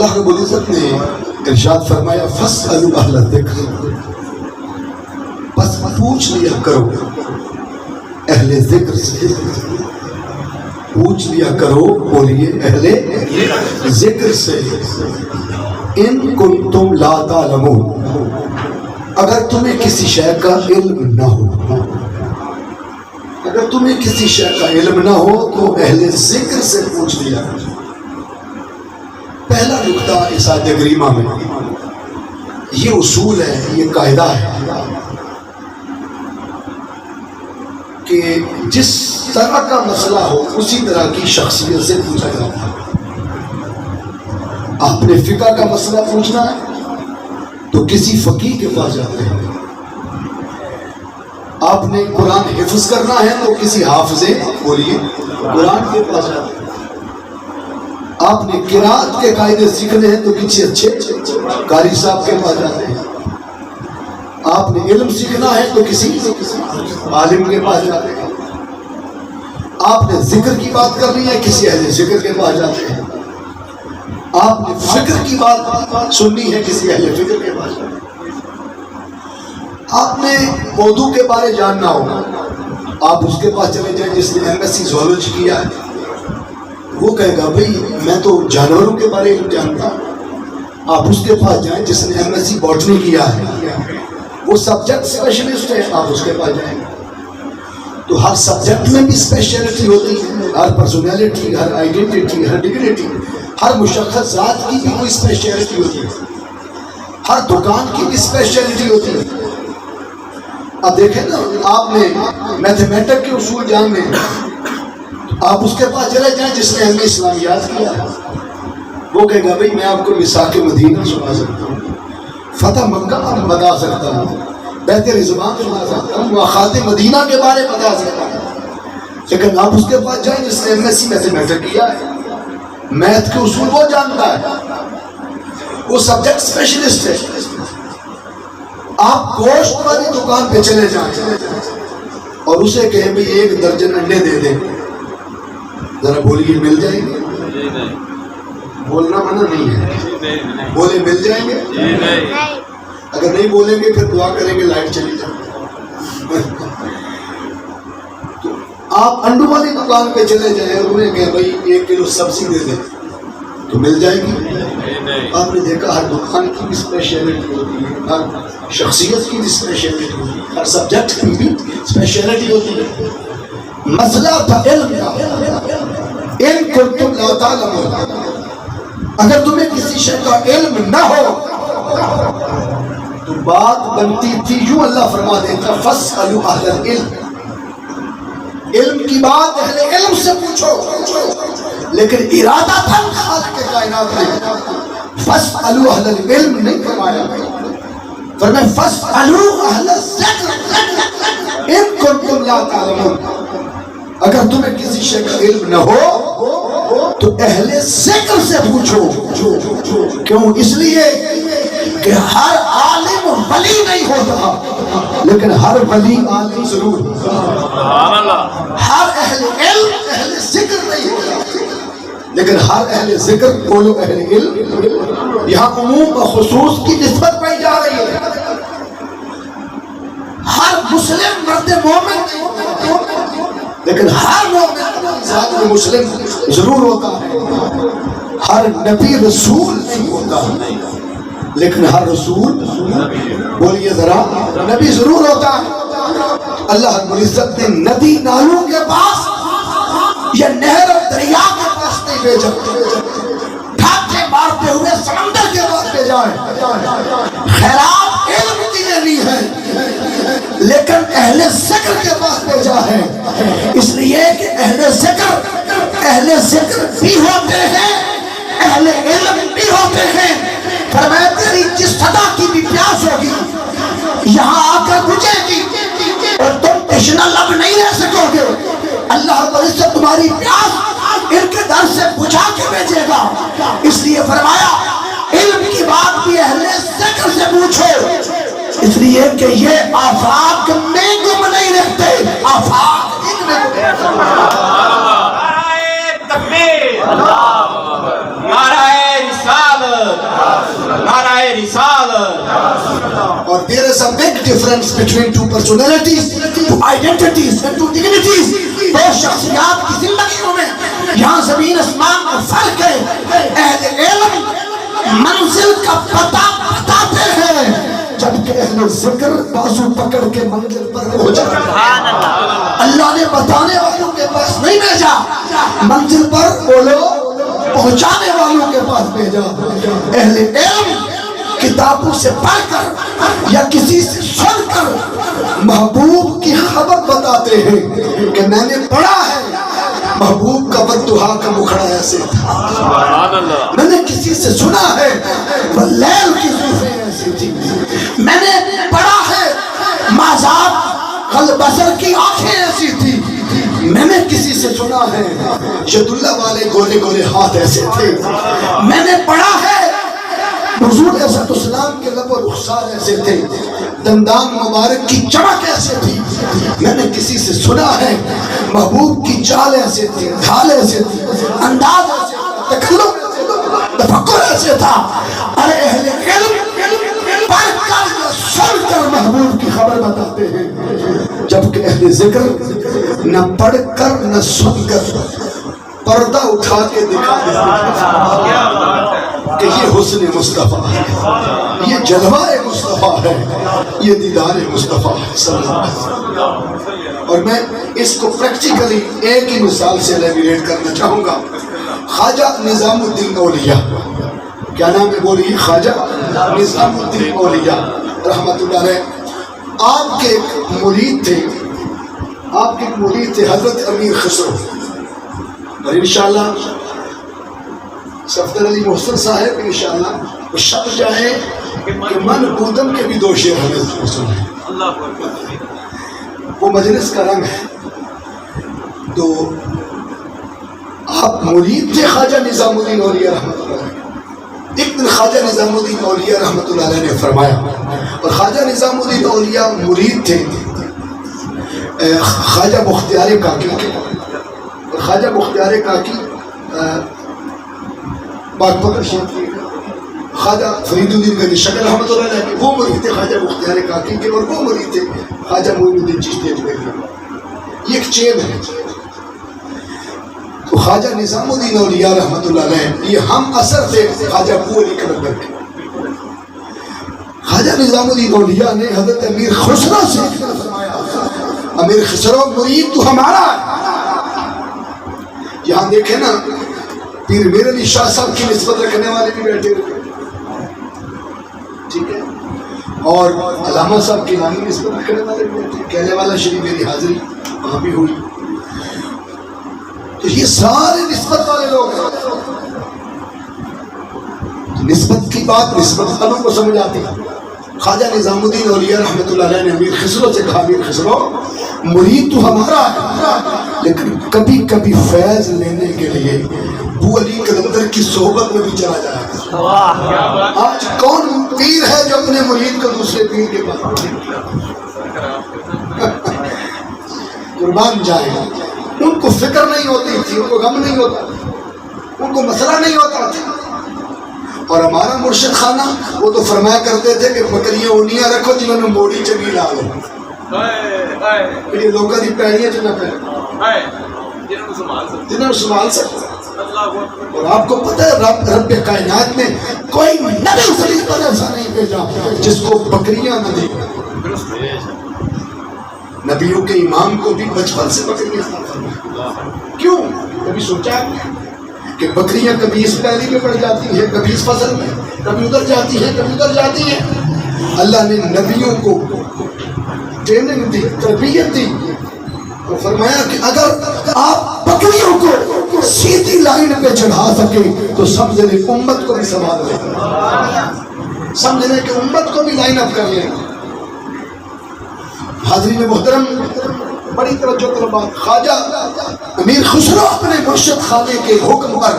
اللہ رب العزت نے ارشاد فرمایا فَاسْأَلُوا أَهْلَ الذِّكْرِ، بس پوچھ لیا کرو اہل ذکر سے، پوچھ لیا کرو، بولیے اہل ذکر سے، ان کنتم لا تعلمون، اگر تمہیں کسی شے کا علم نہ ہو، اگر تمہیں کسی شے کا علم نہ ہو تو اہل ذکر سے پوچھ لیا کرو۔ پہلا نکتہ اس آیت کریمہ میں یہ اصول ہے، یہ قاعدہ ہے کہ جس طرح کا مسئلہ ہو اسی طرح کی شخصیت سے پوچھا جاتا ہے۔ آپ نے فقہ کا مسئلہ پوچھنا ہے تو کسی فقیہ کے پاس جاتے ہیں، آپ نے قرآن حفظ کرنا ہے تو کسی حافظ، بولیے قرآن کے پاس جاتے ہیں، آپ نے قرات کے قاعدے سیکھنے ہیں تو کسی اچھے قاری صاحب کے پاس جاتے ہیں، آپ نے علم سیکھنا ہے تو کسی عالم کے پاس جاتے ہیں، آپ نے ذکر کی بات کرنی ہے کسی اہل ذکر کے پاس جاتے ہیں، آپ نے فکر کی بات سننی ہے کسی اہل فکر کے پاس جاتے ہیں، آپ نے پودوں کے بارے جاننا ہوگا آپ اس کے پاس چلے جائیں جس نے MSc زوالوجی کیا ہے، وہ کہے گا بھئی میں تو جانوروں کے بارے میں جانتا ہوں، آپ اس کے پاس جائیں جس نے MSc باٹنی کیا ہے، وہ سبجیکٹ اسپیشلسٹ ہے، آپ اس کے پاس جائیں۔ تو ہر سبجیکٹ میں بھی اسپیشلٹی ہوتی ہے، ہر پرسنالٹی، ہر آئیڈینٹی، ہر ڈگنیٹی، ہر مشخص ذات کی بھی کوئی اسپیشلٹی ہوتی ہے، ہر دکان کی بھی اسپیشلٹی ہوتی ہے۔ اب دیکھیں نا، آپ نے میتھمیٹک کے اصول جاننے، آپ اس کے پاس چلے جائیں جس نے علم اسلامیات کیا ہے، وہ کہے گا بھئی میں آپ کو مساق مدینہ سنا سکتا ہوں، فتح مکہ بتا سکتا ہوں، بیت رضوان سنا سکتا ہوں، مواخات مدینہ کے بارے بتا سکتا ہوں، لیکن آپ اس کے پاس جائیں جس نے MSc میتھمیٹک کیا ہے، میتھ کے اصول وہ جانتا ہے، وہ سبجیکٹ اسپیشلسٹ ہے۔ آپ گوشت والی دکان پہ چلے جائیں اور اسے کہیں بھئی 1 درجن انڈے دے دیں، ذرا بولیے مل جائیں گے؟ بولنا منع نہیں ہے، بولے مل جائیں گے؟ اگر نہیں بولیں گے پھر دعا کریں گے لائٹ چلی جائے۔ تو آپ انڈوں والی دکان پہ چلے جائیں اور انہیں کہیں بھئی 1 کلو سبزی دے دیں تو مل جائے گی؟ آپ نے دیکھا ہر دکان کی بھی اسپیشلٹی ہوتی ہے، ہر شخصیت کی بھی اسپیشلٹی ہوتی ہے، ہر سبجیکٹ کی بھی اسپیشلٹی ہوتی ہے۔ مسئلہ تھا علم کا، ان کنتم لا تعلمون، اگر تمہیں کسی شے کا علم نہ ہو تو بات بنتی تھی یوں، اللہ فرما دیتا فَاسْأَلُوا أَهْلَ الْعِلْمِ، علم کی بات اہل علم سے پوچھو، لیکن ارادہ تھا خالق کائنات نے فَاسْأَلُوا أَهْلَ الْعِلْمِ نہیں فرمایا، فرمایا فَاسْأَلُوا أَهْلَ الذِّكْرِ إِن كُنتُمْ لَا تَعْلَمُونَ، اگر تمہیں کسی شے کا علم نہ ہو تو اہل ذکر سے پوچھو۔ کیوں؟ اس لیے کہ ہر عالم ولی نہیں ہوتا، لیکن ہر ولی عالم ضرور ہوتا، ہر اہل علم اہل ذکر نہیں ہوتا، لیکن ہر اہل ذکر بولو اہل علم۔ یہاں عموم و خصوص کی نسبت پائی جا رہی ہے، ہر مسلم مرد مومن نہیں ہوتا، لیکن ہر مومن ذات میں مسلم ضرور ہوتا ہے، ہر نبی رسول نہیں ہوتا، لیکن ہر رسول، بولیے ذرا، نبی ضرور ہوتا ہے۔ اللہ رب العزت نے ندی نالوں کے پاس یا نہر اور دریا کے پاس نہیں بھیجا، ڈھاکے مارتے ہوئے سمندر کے پاس بھیجا ہے۔ خیرات علم کی نہیں ہے، لیکن اہل ذکر کے پاس بھیجا ہے، اس لیے کہ اہل ذکر بھی ہوتے ہیں، اہل علم بھی ہوتے ہیں۔ فرمایا تیری جس صدا کی بھی پیاس ہوگی یہاں آ کر بجھے گی اور تم تشنہ لب نہیں رہ سکو گے، اللہ رب العزت تمہاری پیاس ان کے در سے بجھا کے بھیجے گا۔ اس لیے فرمایا علم کی بات بھی اہل ذکر سے پوچھو، اس لیے کہ یہ آفاق میں گم نہیں رہتے، آفاق ان میں گم رہتے۔ نعرہ تکبیر، نعرہ رسالت، اور there is a big difference between two personalities, two identities and two dignities. دو شخصیات کی زندگیوں میں یہاں زمین اسمان کا فرق ہے. اہل علم منزل کا پتہ بتاتے ہیں جبکہ اہل ذکر بازو پکڑ کے منزل پر ہو جاتے ہیں. اللہ نے بتانے والوں کے پاس نہیں بھیجا, منزل پر بولو پہنچانے والوں کے پاس بھیجا. اہل علم کتابوں سے پڑھ کر یا کسی سے سن کر محبوب کی خبر بتاتے ہیں کہ میں نے پڑھا ہے محبوب کا بددعا کا مکھڑا ایسے تھا, میں نے کسی سے سنا ہے واللیل کی زلفیں ایسی تھی, میں نے پڑھا ہے مازاد قلبصر کی آنکھیں ایسی تھی, میں نے کسی سے سنا ہے ید اللہ والے گولے گولے ہاتھ ایسے تھے, میں نے پڑھا ہے حضور علیہ السلام کے لب و رخسار ایسے تھے, دندان مبارک کی چمک ایسے تھی, میں نے کسی سے سنا ہے محبوب کی چال ایسے تھی, ڈھال ایسے تھی, انداز ایسے تھا, تکلم تفکر ایسے تھا. ارے اہل علم پڑھ کر یا سن کر محبوب کی خبر بتاتے ہیں جبکہ اہل ذکر نہ پڑھ کر نہ سن کر پردہ اٹھا کے دکھا دیتے کہ یہ حسن مصطفیٰ ہے, یہ جلوہ مصطفیٰ ہے, یہ دیدار مصطفیٰ ہے صلی اللہ علیہ وسلم. اور میں اس کو پریکٹیکلی ایک ہی مثال سے لیبریٹ کرنا چاہوں گا. خواجہ نظام الدین اولیاء, کیا نام ہے بولیے, خواجہ نظام الدین اولیاء رحمت اللہ علیہ. آپ کے ایک مرید تھے حضرت امیر خسرو, اور انشاءاللہ صفدر علی محسن صاحب انشاءاللہ وہ شب جائے کہ من بودم کے بھی 2 شعر ہمیں سنے. وہ مجلس کا رنگ ہے. تو آپ مرید تھے خواجہ نظام الدین اولیاء رحمۃ اللہ علیہ. ایک دن خواجہ نظام الدین اولیاء رحمۃ اللہ علیہ نے فرمایا, اور خواجہ نظام الدین اولیاء مرید تھے خواجہ مختار کاکی کے, اور خواجہ مختار کاکی باغپت شیخ کے, خواجہ فرید الدین گنج شکل رحمۃ اللہ علیہ کے وہ مرید تھے خواجہ مختار کاکی کے, اور وہ مرید تھے خواجہ معین الدین چشتی اجمیری کے. یہ ایک چین ہے. تو خواجہ نظام الدین اولیاء رحمۃ اللہ علیہ یہ ہم اثر تھے خواجہ ابو علی کلندر کے. خواجہ نظام الدین اولیاء نے حضرت امیر خسرو سے فرمایا, امیر خسرو مرید تو ہمارا ہے. یہاں دیکھیں نا پیر میر علی شاہ صاحب کی نسبت رکھنے والے بھی بیٹھے ہوئے, ٹھیک ہے, اور علامہ صاحب کی نانی نسبت رکھنے والے بھی بیٹھے, کہنے والا شریف میری حاضری وہاں بھی ہوئی. تو یہ سارے نسبت والے لوگ ہیں. نسبت کی بات نسبت والوں کو سمجھ آتی ہے. خواجہ نظام الدین اولیاء رحمۃ اللہ علیہ نے امیر خسرو سے کہا, امیر خسرو مرید تو ہمارا ہے, لیکن کبھی کبھی فیض لینے کے لیے ابو علی کلندر کی صحبت میں بھی چلا جائے گا. آج کون پیر ہے جو اپنے مرید کو دوسرے پیر کے پاس قربان جائے گا. ان کو فکر نہیں ہوتی تھی, ان کو غم نہیں ہوتا, ان کو مسئلہ نہیں ہوتا تھا. اور ہمارا مرشد خانہ وہ تو فرمایا کرتے تھے کہ بکریاں اونیاں رکھو جنہوں نے موڑی چنگی لا لو, یہ لوگوں کی پیڑیاں جو نہ پہلے جنہوں نے سنبھال سکتے. اور آپ کو پتہ ہے رب کائنات میں کوئی نبی زمین پر ایسا نہیں بھیجا جس کو بکریاں نہ دے. نبیوں کے امام کو بھی بچپن سے بکریاں فرمایا. کیوں؟ کبھی سوچا کہ بکریاں کبھی اس پیلی میں پڑ جاتی ہیں, کبھی اس فصل میں, کبھی ادھر جاتی ہیں, کبھی ادھر جاتی ہیں. اللہ نے نبیوں کو ٹریننگ دی, تربیت دی, تو فرمایا کہ اگر آپ بکریوں کو سیدھی لائن پہ چڑھا سکے تو سمجھ لیں امت کو بھی سنبھال لیں, سمجھ لیں کہ امت کو بھی لائن اپ کر لیں. حاضرین محترم بڑی توجہ طلب بات, خواجہ امیر خسرو اپنے مرشد خانے کے حکم پر